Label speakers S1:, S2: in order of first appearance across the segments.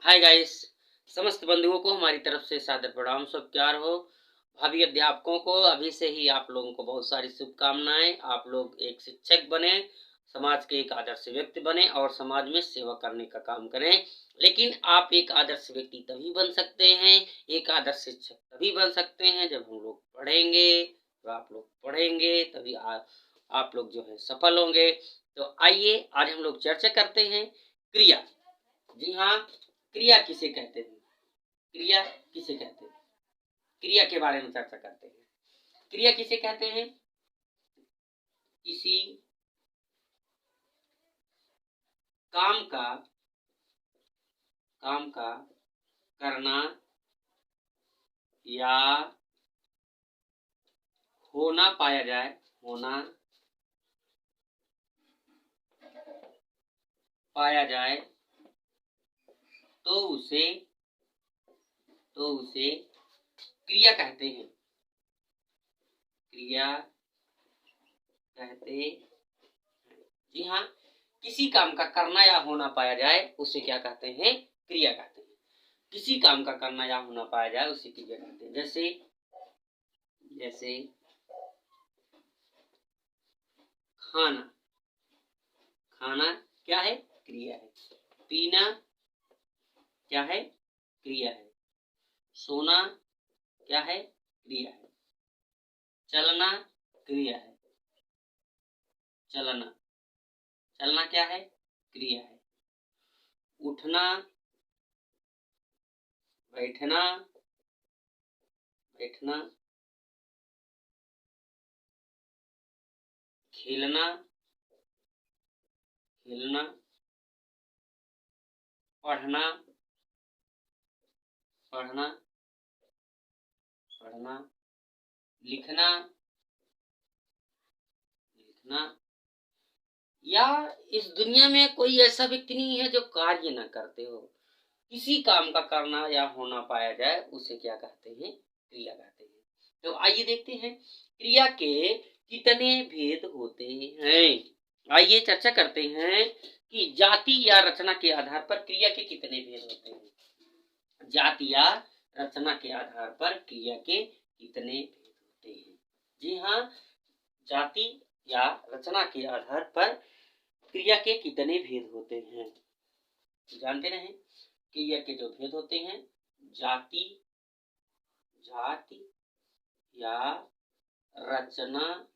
S1: Hi guys, समस्त बंधुओं को हमारी तरफ से सादर प्रणाम। सब प्यार हो। भावी अध्यापकों को अभी से ही आप लोगों को बहुत सारी शुभकामनाएं। आप लोग एक शिक्षक बने, समाज के एक आदर्श व्यक्ति बने और समाज में सेवा करने का काम करें। लेकिन आप एक आदर्श व्यक्ति तभी बन सकते हैं, एक आदर्श शिक्षक तभी बन सकते हैं जब हम लोग पढ़ेंगे। तो आप लोग पढ़ेंगे तभी आप लोग जो है सफल होंगे। तो आइए आज हम लोग चर्चा करते हैं क्रिया। जी हाँ, क्रिया किसे कहते हैं? क्रिया किसे कहते हैं? क्रिया के बारे में चर्चा करते हैं। क्रिया किसे कहते हैं? किसी काम का करना या होना पाया जाए, होना पाया जाए तो उसे क्रिया कहते हैं। क्रिया कहते हैं। जी हाँ, किसी काम का करना या होना पाया जाए उसे क्या कहते हैं? क्रिया कहते हैं। किसी काम का करना या होना पाया जाए उसे क्रिया कहते हैं। जैसे जैसे खाना, खाना क्या है? क्रिया है। पीना क्या है? क्रिया है। सोना क्या है? क्रिया है। चलना क्रिया है। चलना चलना क्या है? क्रिया है। उठना, बैठना, बैठना, खेलना, खेलना, पढ़ना, पढ़ना, पढ़ना, लिखना, लिखना। या इस दुनिया में कोई ऐसा व्यक्ति नहीं है जो कार्य ना करते हो। किसी काम का करना या होना पाया जाए उसे क्या कहते हैं? क्रिया कहते हैं। तो आइए देखते हैं क्रिया के कितने भेद होते हैं। आइए चर्चा करते हैं कि जाति या रचना के आधार पर क्रिया के कितने भेद होते हैं। जाति या रचना के आधार पर क्रिया के कितने भेद होते हैं? जी हाँ, जाति या रचना के आधार पर क्रिया के कितने भेद होते हैं जानते रहें। क्रिया के जो भेद होते हैं, जाति या रचना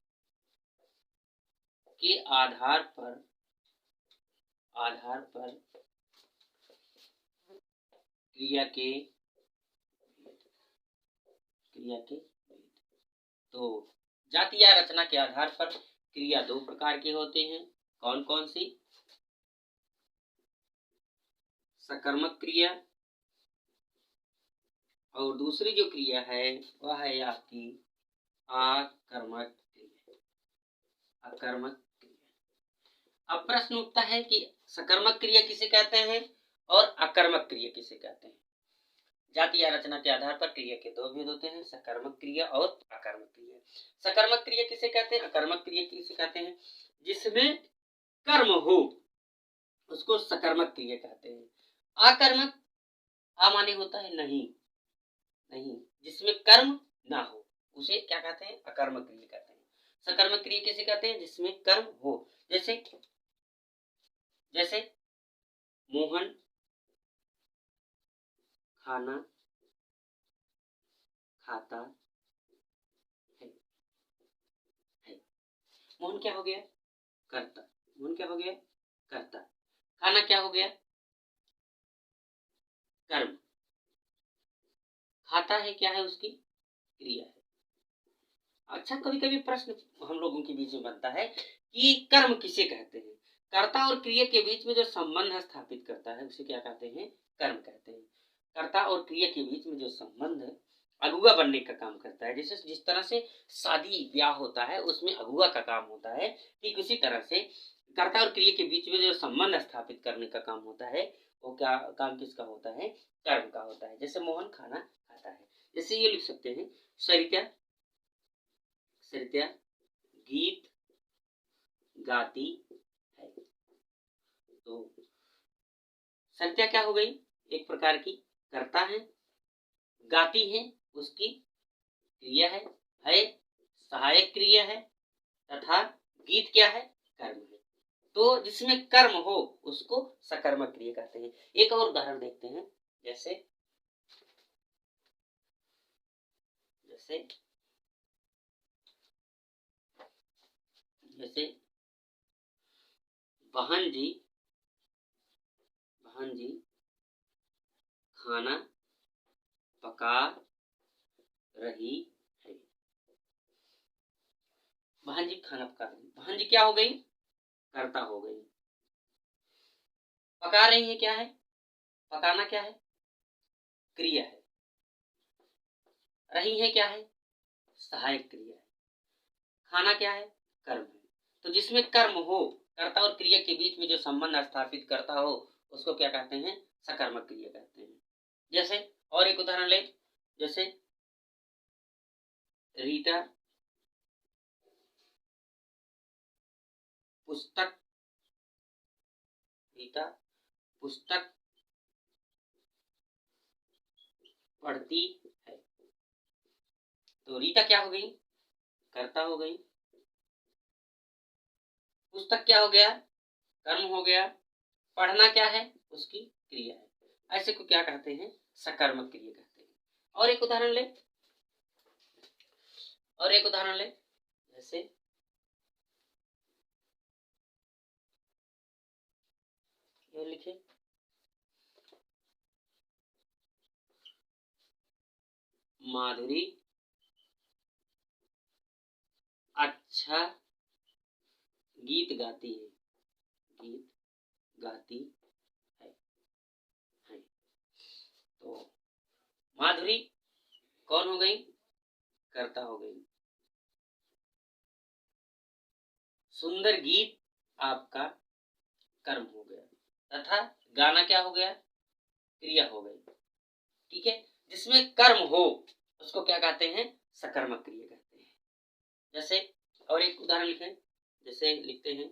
S1: के आधार पर क्रिया के तो जाति या रचना के आधार पर क्रिया दो प्रकार के होते हैं। कौन कौन सी? सकर्मक क्रिया और दूसरी जो क्रिया है वह है आपकी आकर्मक क्रिया। अब प्रश्न उठता है कि सकर्मक क्रिया किसे कहते हैं और अकर्मक क्रिया किसे कहते हैं? जाति या रचना के आधार पर क्रिया के दो भेद होते हैं, सकर्मक क्रिया और अकर्मक क्रिया। सकर्मक क्रिया किसे कहते हैं? अकर्मक क्रिया किसे कहते हैं? जिसमें कर्म हो उसको सकर्मक क्रिया कहते हैं। अकर्मक माने होता है नहीं, जिसमें कर्म ना हो उसे क्या कहते हैं? अकर्मक क्रिया कहते हैं। सकर्मक क्रिया किसे कहते हैं? जिसमें कर्म हो। जैसे मोहन खाना खाता है। मोहन क्या हो गया? कर्ता। मोहन क्या हो गया? कर्ता। खाना क्या हो गया? कर्म। खाता है क्या है? उसकी क्रिया है। अच्छा, कभी कभी प्रश्न हम लोगों के बीच में बनता है कि कर्म किसे कहते हैं? कर्ता और क्रिया के बीच में जो संबंध स्थापित करता है उसे क्या कहते हैं? कर्म कहते हैं। कर्ता और क्रिया के बीच में जो संबंध अगुआ बनने का काम करता है, जैसे जिस तरह से शादी ब्याह होता है उसमें अगुआ का काम होता है, ठीक उसी तरह से कर्ता और क्रिया के बीच में जो संबंध स्थापित करने का काम होता है वो क्या काम किसका होता है? कर्म का होता है। जैसे मोहन खाना खाता है, जैसे ये लिख सकते हैं सरिता गीत गाती है। तो संत्या क्या हो गई? एक प्रकार की कर्ता है, गाती है उसकी क्रिया है, सहायक क्रिया है, तथा गीत क्या है, कर्म है। तो जिसमें कर्म हो उसको सकर्मक क्रिया कहते हैं। एक और उदाहरण देखते हैं, जैसे जैसे जैसे बहन जी खाना पका रही है। बहन जी खाना पका रही, बहन जी क्या हो गई, कर्ता हो गई। पका रही है क्या है, पकाना क्या है, क्रिया है। रही है क्या है, सहायक क्रिया है। खाना क्या है, कर्म है। तो जिसमें कर्म हो, कर्ता और क्रिया के बीच में जो संबंध स्थापित करता हो, उसको क्या कहते हैं, सकर्मक क्रिया कहते हैं। जैसे और एक उदाहरण ले, जैसे रीता पुस्तक पढ़ती है। तो रीता क्या हो गई, कर्ता हो गई। पुस्तक क्या हो गया, कर्म हो गया। पढ़ना क्या है, उसकी क्रिया है। ऐसे को क्या कहते हैं, सकर्मक क्रिया कहते हैं। और एक उदाहरण ले, जैसे ये लिखे, माधुरी अच्छा गीत गाती है, गीत गाती है। तो माधुरी कौन हो गई, कर्ता हो गई। सुंदर गीत आपका कर्म हो गया, तथा गाना क्या हो गया, क्रिया हो गई। ठीक है, जिसमें कर्म हो उसको क्या कहते हैं, सकर्मक क्रिया कहते हैं। जैसे और एक उदाहरण लिखें, जैसे लिखते हैं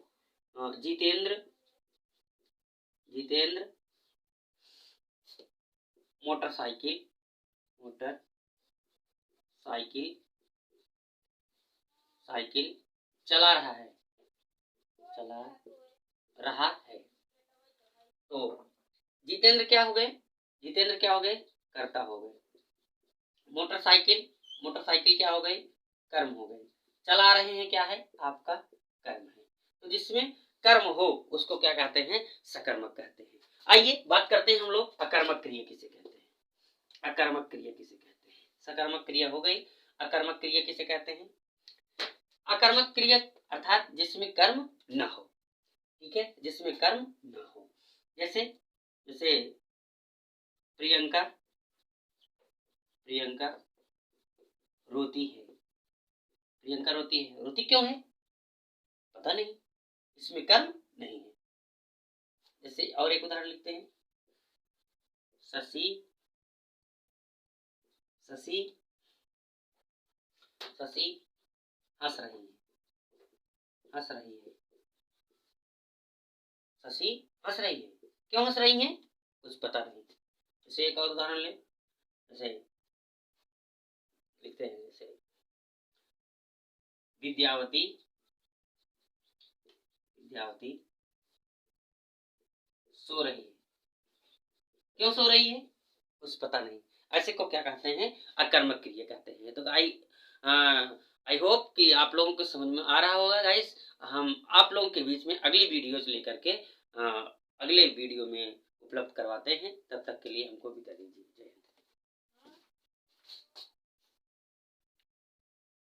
S1: जितेंद्र मोटरसाइकिल चला रहा है, तो जितेंद्र क्या हो गए, कर्ता हो गए। मोटरसाइकिल क्या हो गई, कर्म हो गई। चला रहे हैं क्या है, आपका कर्म है। तो जिसमें कर्म हो उसको क्या कहते हैं, सकर्मक कहते हैं। आइए बात करते हैं हम लोग अकर्मक क्रिया किसे कहते हैं। अकर्मक क्रिया किसे कहते हैं, सकर्मक क्रिया हो गई, अकर्मक क्रिया किसे कहते हैं। अकर्मक क्रिया अर्थात जिसमें कर्म न हो। ठीक है, जिसमें कर्म न हो। जैसे प्रियंका रोती है, रोती क्यों है, पता नहीं, इसमें कर्म नहीं है। जैसे और एक उदाहरण लिखते हैं, शशि हंस रही है, शशि हंस रही है, क्यों हंस रही है, कुछ पता नहीं। जैसे एक और उदाहरण ले, जैसे लिखते हैं, जैसे विद्यावती सो रही है, क्यों सो रही है, कुछ पता नहीं। ऐसे को क्या कहते हैं, अकर्मक क्रिया कहते हैं। तो आई होप कि आप लोगों को समझ में आ रहा होगा गाइस। हम आप लोगों के बीच में अगली वीडियोज लेकर के अगले वीडियो में उपलब्ध करवाते हैं। तब तक के लिए हमको विदा दीजिए।